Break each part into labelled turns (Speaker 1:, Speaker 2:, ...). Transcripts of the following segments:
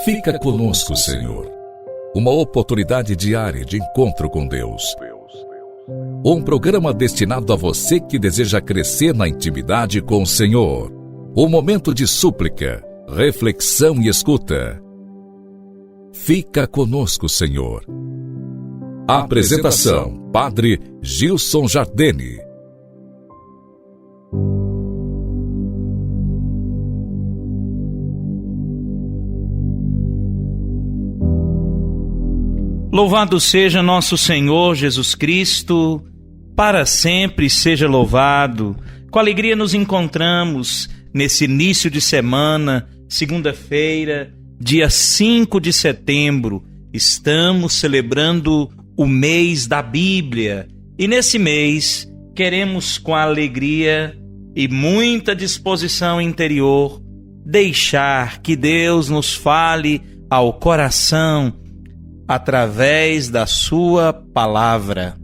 Speaker 1: Fica conosco, Senhor. Uma oportunidade diária de encontro com Deus. Um programa destinado a você que deseja crescer na intimidade com o Senhor. Um momento de súplica, reflexão e escuta. Fica conosco, Senhor. Apresentação: Padre Gilson Jardene.
Speaker 2: Louvado seja nosso Senhor Jesus Cristo, para sempre seja louvado. Com alegria nos encontramos nesse início de semana, segunda-feira, dia 5 de setembro. Estamos celebrando o mês da Bíblia e nesse mês queremos, com alegria e muita disposição interior, deixar que Deus nos fale ao coração através da sua palavra.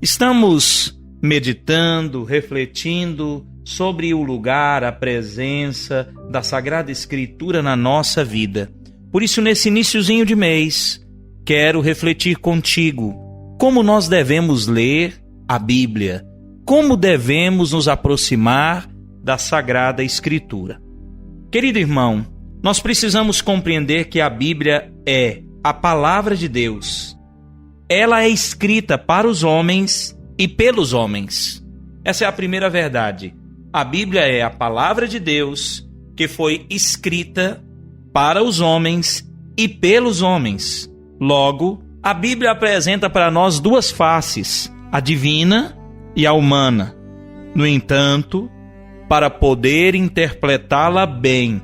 Speaker 2: Estamos meditando, refletindo sobre o lugar, a presença da Sagrada Escritura na nossa vida. Por isso, nesse iniciozinho de mês, quero refletir contigo como nós devemos ler a Bíblia, como devemos nos aproximar da Sagrada Escritura. Querido irmão, nós precisamos compreender que a Bíblia é a palavra de Deus. Ela é escrita para os homens e pelos homens. Essa é a primeira verdade. A Bíblia é a palavra de Deus que foi escrita para os homens e pelos homens. Logo, a Bíblia apresenta para nós duas faces, a divina e a humana. No entanto, para poder interpretá-la bem,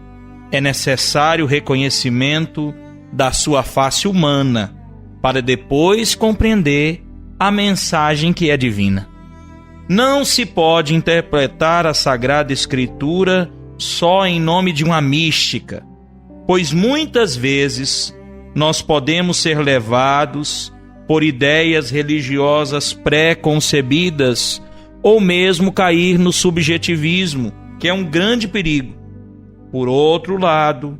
Speaker 2: é necessário o reconhecimento da sua face humana, para depois compreender a mensagem que é divina. Não se pode interpretar a Sagrada Escritura só em nome de uma mística, pois muitas vezes nós podemos ser levados por ideias religiosas pré-concebidas ou mesmo cair no subjetivismo, que é um grande perigo. Por outro lado,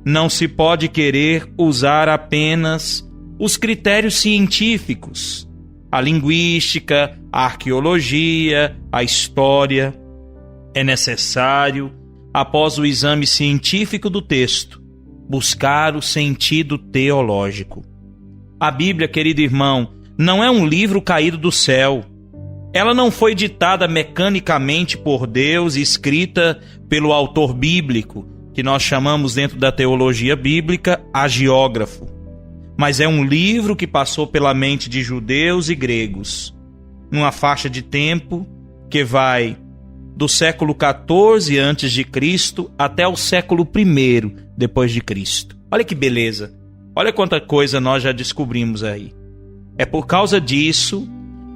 Speaker 2: não se pode querer usar apenas os critérios científicos, a linguística, a arqueologia, a história. É necessário, após o exame científico do texto, buscar o sentido teológico. A Bíblia, querido irmão, não é um livro caído do céu. Ela não foi ditada mecanicamente por Deus e escrita pelo autor bíblico, que nós chamamos dentro da teologia bíblica hagiógrafo. Mas é um livro que passou pela mente de judeus e gregos, numa faixa de tempo que vai do século XIV a.C. até o século I depois de Cristo. Olha que beleza! Olha quanta coisa nós já descobrimos aí. É por causa disso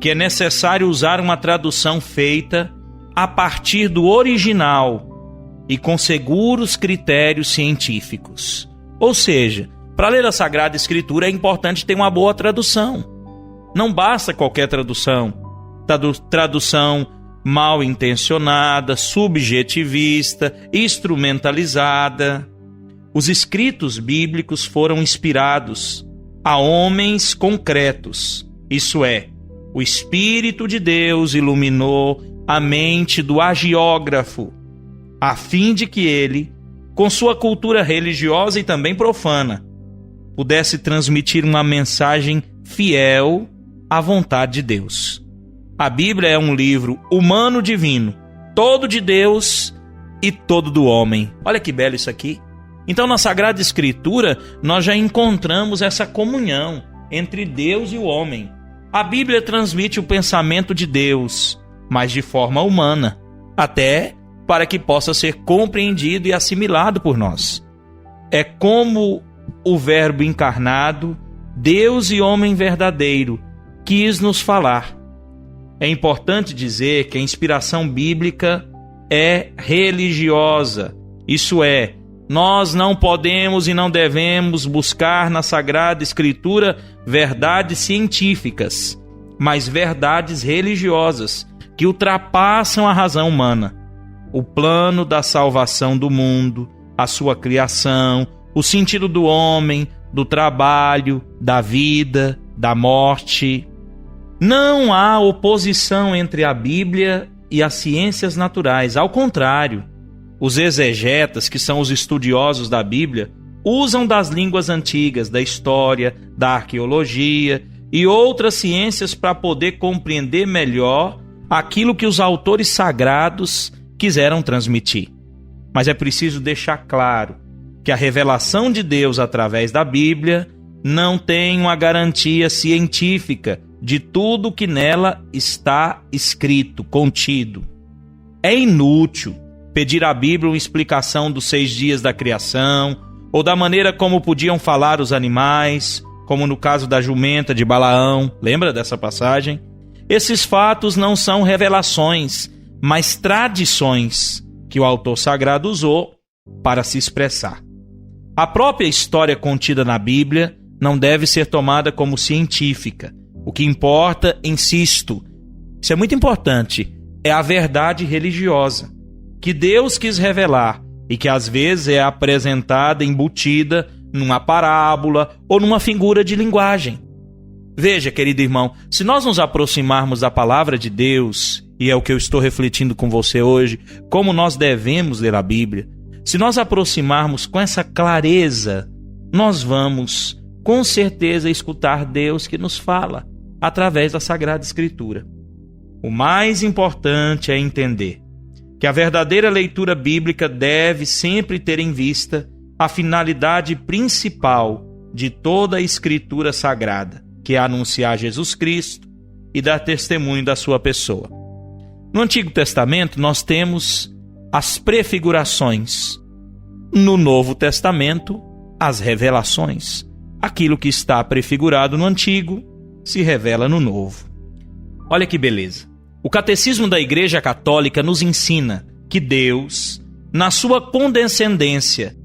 Speaker 2: que é necessário usar uma tradução feita a partir do original e com seguros critérios científicos. Ou seja, para ler a Sagrada Escritura é importante ter uma boa tradução. Não basta qualquer tradução. Tradução mal intencionada, subjetivista, instrumentalizada. Os escritos bíblicos foram inspirados a homens concretos. Isso é, o Espírito de Deus iluminou a mente do hagiógrafo, a fim de que ele, com sua cultura religiosa e também profana, pudesse transmitir uma mensagem fiel à vontade de Deus. A Bíblia é um livro humano-divino, todo de Deus e todo do homem. Olha que belo isso aqui. Então, na Sagrada Escritura, nós já encontramos essa comunhão entre Deus e o homem. A Bíblia transmite o pensamento de Deus, mas de forma humana, até para que possa ser compreendido e assimilado por nós. É como o Verbo encarnado, Deus e homem verdadeiro, quis nos falar. É importante dizer que a inspiração bíblica é religiosa. Isso é, nós não podemos e não devemos buscar na Sagrada Escritura verdades científicas, mas verdades religiosas que ultrapassam a razão humana. O plano da salvação do mundo, a sua criação, o sentido do homem, do trabalho, da vida, da morte. Não há oposição entre a Bíblia e as ciências naturais. Ao contrário, os exegetas, que são os estudiosos da Bíblia, usam das línguas antigas, da história, da arqueologia e outras ciências para poder compreender melhor aquilo que os autores sagrados quiseram transmitir. Mas é preciso deixar claro que a revelação de Deus através da Bíblia não tem uma garantia científica de tudo que nela está escrito, contido. É inútil pedir à Bíblia uma explicação dos 6 dias da criação, ou da maneira como podiam falar os animais, como no caso da jumenta de Balaão. Lembra dessa passagem? Esses fatos não são revelações, mas tradições que o autor sagrado usou para se expressar. A própria história contida na Bíblia não deve ser tomada como científica. O que importa, insisto, isso é muito importante, é a verdade religiosa, que Deus quis revelar e que às vezes é apresentada embutida numa parábola ou numa figura de linguagem. Veja, querido irmão, se nós nos aproximarmos da palavra de Deus, e é o que eu estou refletindo com você hoje, como nós devemos ler a Bíblia, se nós aproximarmos com essa clareza, nós vamos, com certeza, escutar Deus que nos fala através da Sagrada Escritura. O mais importante é entender que a verdadeira leitura bíblica deve sempre ter em vista a finalidade principal de toda a Escritura Sagrada, que é anunciar Jesus Cristo e dar testemunho da sua pessoa. No Antigo Testamento, nós temos as prefigurações. No Novo Testamento, as revelações. Aquilo que está prefigurado no Antigo se revela no Novo. Olha que beleza. O Catecismo da Igreja Católica nos ensina que Deus, na sua condescendência,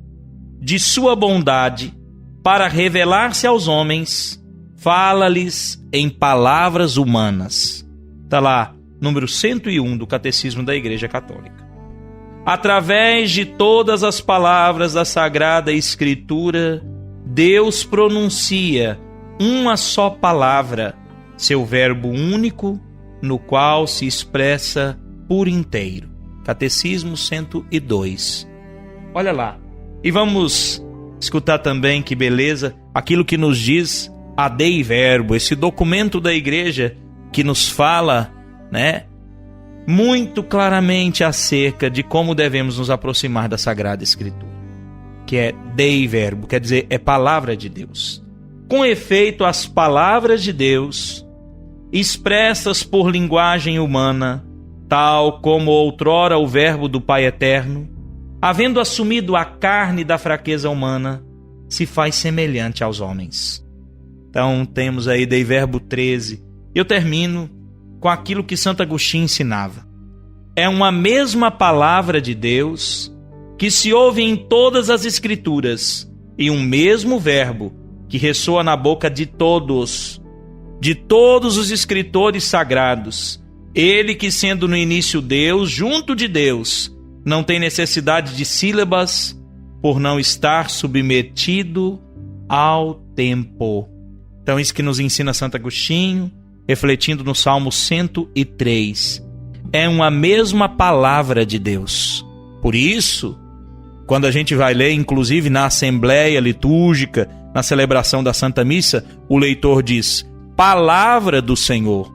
Speaker 2: de sua bondade, para revelar-se aos homens, fala-lhes em palavras humanas. Está lá, número 101 do Catecismo da Igreja Católica. Através de todas as palavras da Sagrada Escritura, Deus pronuncia uma só palavra, seu verbo único, no qual se expressa por inteiro. Catecismo 102. Olha lá. E vamos escutar também, que beleza, aquilo que nos diz a Dei Verbo, esse documento da igreja que nos fala, muito claramente acerca de como devemos nos aproximar da Sagrada Escritura, que é Dei Verbo, quer dizer, é palavra de Deus. Com efeito, as palavras de Deus, expressas por linguagem humana, tal como outrora o Verbo do Pai Eterno, havendo assumido a carne da fraqueza humana, se faz semelhante aos homens. Então temos aí Dei Verbo 13. Eu termino com aquilo que Santo Agostinho ensinava. É uma mesma palavra de Deus que se ouve em todas as Escrituras, e um mesmo verbo que ressoa na boca de todos os escritores sagrados. Ele que, sendo no início Deus, junto de Deus, não tem necessidade de sílabas, por não estar submetido ao tempo. Então isso que nos ensina Santo Agostinho, refletindo no Salmo 103. É uma mesma palavra de Deus. Por isso, quando a gente vai ler, inclusive na Assembleia Litúrgica, na celebração da Santa Missa, o leitor diz, palavra do Senhor.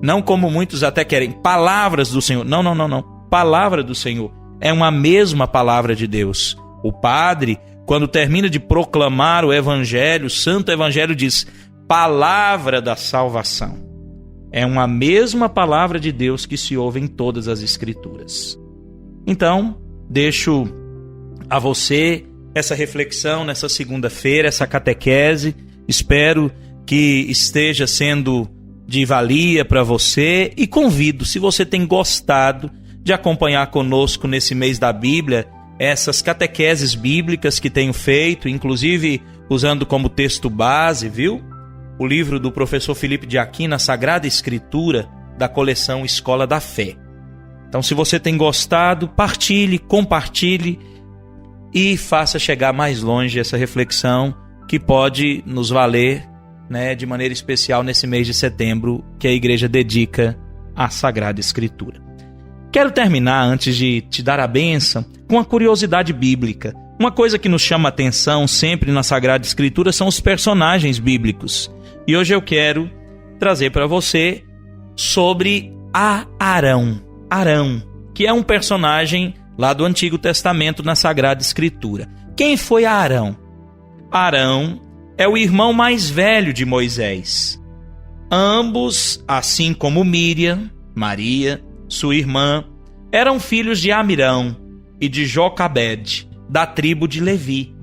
Speaker 2: Não como muitos até querem, palavras do Senhor. Não. Palavra do Senhor. É uma mesma palavra de Deus. O padre, quando termina de proclamar o Evangelho, o Santo Evangelho diz, palavra da salvação. É uma mesma palavra de Deus que se ouve em todas as Escrituras. Então, deixo a você essa reflexão nessa segunda-feira, essa catequese. Espero que esteja sendo de valia para você e convido, se você tem gostado de acompanhar conosco nesse mês da Bíblia, essas catequeses bíblicas que tenho feito, inclusive usando como texto base, viu? O livro do professor Felipe de Aquino, a Sagrada Escritura, da coleção Escola da Fé. Então, se você tem gostado, partilhe, compartilhe. e faça chegar mais longe essa reflexão que pode nos valer, né, de maneira especial nesse mês de setembro que a igreja dedica à Sagrada Escritura. Quero terminar, antes de te dar a bênção, com uma curiosidade bíblica. Uma coisa que nos chama a atenção sempre na Sagrada Escritura são os personagens bíblicos. E hoje eu quero trazer para você sobre Arão. Arão, que é um personagem lá do Antigo Testamento na Sagrada Escritura. Quem foi Arão? Arão é o irmão mais velho de Moisés. Ambos, assim como Míriam, Maria, sua irmã, eram filhos de Amirão e de Jocabede, da tribo de Levi.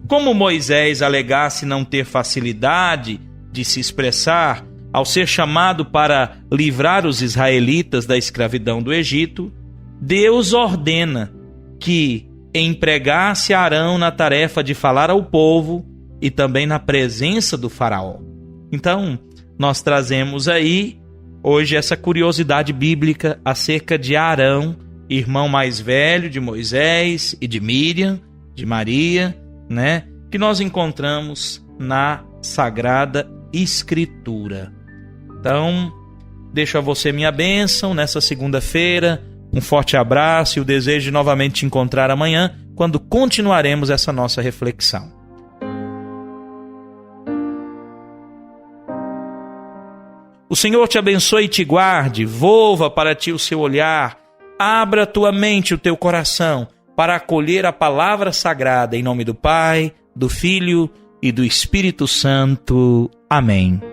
Speaker 2: Como Moisés alegasse não ter facilidade de se expressar ao ser chamado para livrar os israelitas da escravidão do Egito, Deus ordena que empregasse Arão na tarefa de falar ao povo e também na presença do faraó. Então, nós trazemos aí hoje essa curiosidade bíblica acerca de Arão, irmão mais velho de Moisés e de Míriam, de Maria, né, que nós encontramos na Sagrada Escritura. Então, deixo a você minha bênção nessa segunda-feira, um forte abraço e o desejo de novamente te encontrar amanhã, quando continuaremos essa nossa reflexão. O Senhor te abençoe e te guarde, volva para ti o seu olhar, abra a tua mente e o teu coração para acolher a palavra sagrada, em nome do Pai, do Filho e do Espírito Santo. Amém.